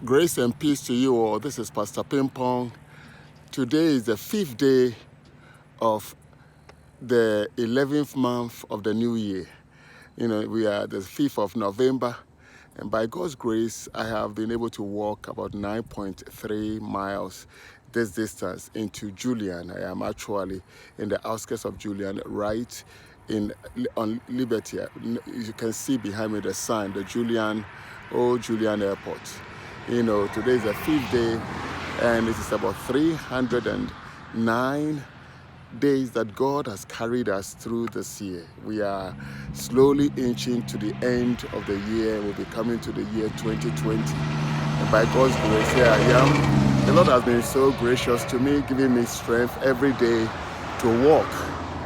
Grace and peace to you all. This is Pastor Pimpong. Today is the 5th day of the 11th month of the new year. We are the 5th of November, and by God's grace, I have been able to walk about 9.3 miles this distance into Julian. I am actually in the outskirts of Julian, right on Liberty. You can see behind me the sign, the old Julian Airport. Today is the 5th day, and it is about 309 days that God has carried us through this year. We are slowly inching to the end of the year. We'll be coming to the year 2020. And by God's grace, here I am. The Lord has been so gracious to me, giving me strength every day to walk,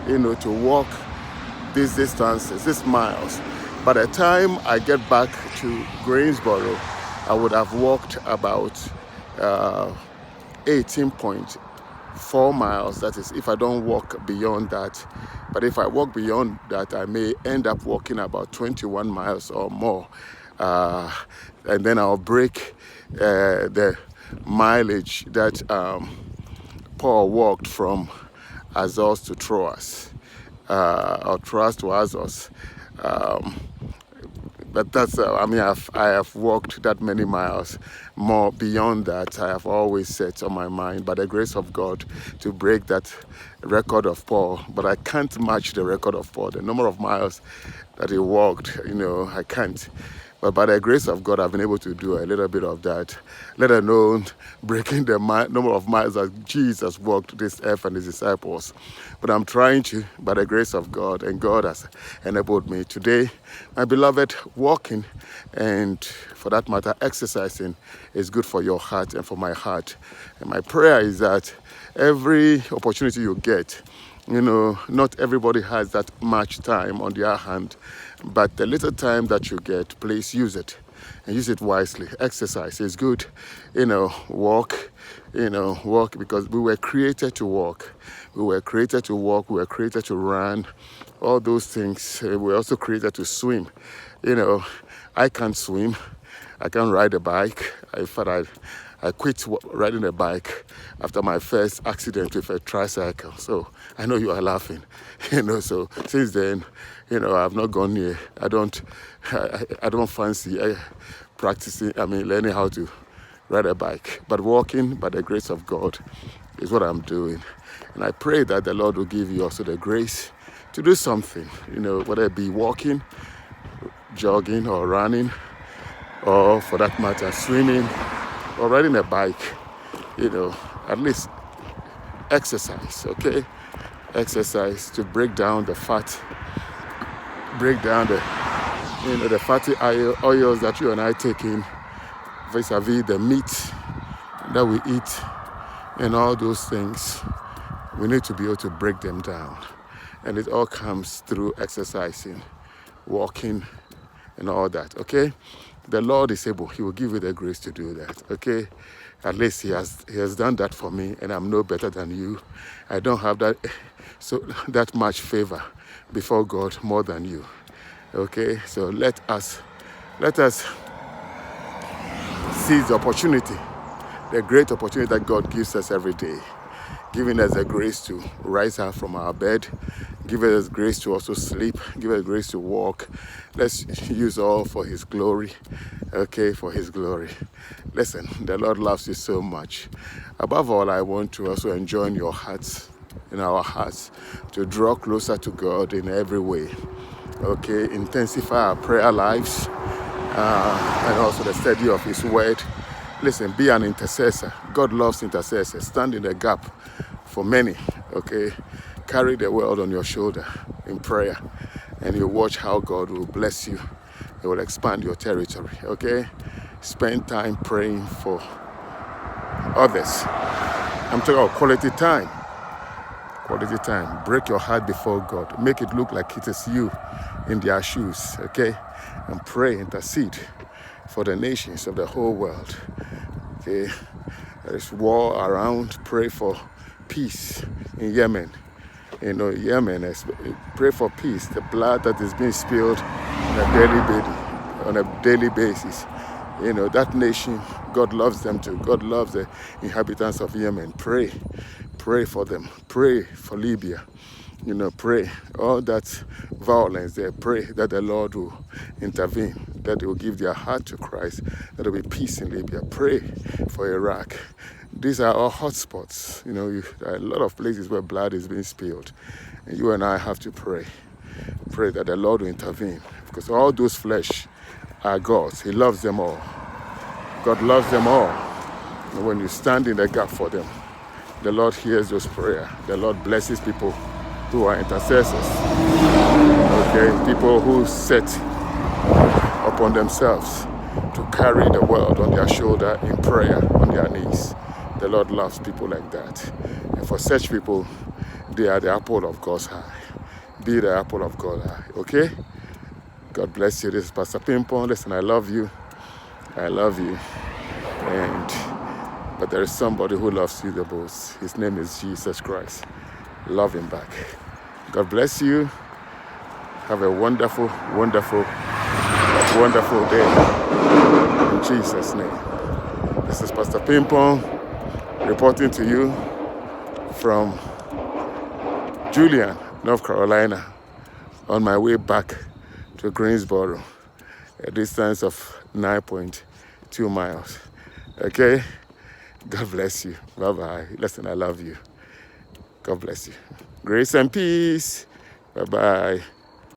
to walk these distances, these miles. By the time I get back to Greensboro, I would have walked about 18.4 miles. That is, if I don't walk beyond that. But if I walk beyond that, I may end up walking about 21 miles or more. And then I'll break the mileage that Paul walked from Azos to Troas, or Troas to Azos. But that's, I have walked that many miles. More beyond that, I have always set on my mind, by the grace of God, to break that record of Paul. But I can't match the record of Paul. The number of miles that he walked, I can't. But by the grace of God, I've been able to do a little bit of that, let alone breaking the number of miles that Jesus walked this earth and his disciples. But I'm trying to, by the grace of God, and God has enabled me. Today, my beloved, walking and, for that matter, exercising is good for your heart and for my heart. And my prayer is that every opportunity you get, not everybody has that much time on their hand, but the little time that you get, please use it and use it wisely. Exercise is good, walk, because we were created to walk. We were created to walk, we were created to run, all those things. We were also created to swim. I can't swim, I can't ride a bike. In fact, I quit riding a bike after my first accident with a tricycle. So I know you are laughing, so since then, I've not gone near. I don't fancy learning how to ride a bike. But walking, by the grace of God, is what I'm doing. And I pray that the Lord will give you also the grace to do something, whether it be walking, jogging, or running, or for that matter, swimming, or riding a bike, at least exercise, okay? Exercise to break down the fat, break down the fatty oils that you and I take in, vis-a-vis the meat that we eat, and all those things. We need to be able to break them down. And it all comes through exercising, walking, and all that, okay? The Lord is able. He will give you the grace to do that, okay? At least he has done that for me, and I'm no better than you. I don't have that much favor before God more than you, okay? So let us seize the opportunity, the great opportunity that God gives us every day, giving us the grace to rise up from our bed, give us grace to also sleep, give us grace to walk. Let's use all for his glory, okay, for his glory. Listen, the Lord loves you so much. Above all, I want to also enjoin your hearts, in our hearts, to draw closer to God in every way, okay? Intensify our prayer lives, and also the study of his word. Listen, be an intercessor. God loves intercessors. Stand in the gap for many, okay? Carry the world on your shoulder in prayer, and you watch how God will bless you. He will expand your territory, okay? Spend time praying for others. I'm talking about quality time. Quality time. Break your heart before God. Make it look like it is you in their shoes, okay? And pray, intercede for the nations of the whole world, okay? There is war around. Pray for peace in Yemen. Yemen, pray for peace. The blood that is being spilled on a daily basis. You know, that nation, God loves them too. God loves the inhabitants of Yemen. Pray. Pray for them. Pray for Libya. You know, pray. All that violence there, pray that the Lord will intervene, that they will give their heart to Christ, that there will be peace in Libya. Pray for Iraq. These are all hotspots. You know, there are a lot of places where blood is being spilled. And you and I have to pray. Pray that the Lord will intervene. Because all those flesh are God's. He loves them all. God loves them all. And when you stand in the gap for them, the Lord hears those prayers. The Lord blesses people who are intercessors. Okay, people who set upon themselves to carry the world on their shoulder in prayer on their knees. The Lord loves people like that. And for such people, they are the apple of God's eye. Be the apple of God's eye. Okay? God bless you. This is Pastor Pimpon. Listen, I love you. I love you. But there is somebody who loves you the most. His name is Jesus Christ. Love him back. God bless you. Have a wonderful, wonderful, wonderful day. In Jesus' name. This is Pastor Pimpon reporting to you from Julian, North Carolina, on my way back to Greensboro, a distance of 9.2 miles. Okay? God bless you. Bye-bye. Listen, I love you. God bless you. Grace and peace. Bye-bye.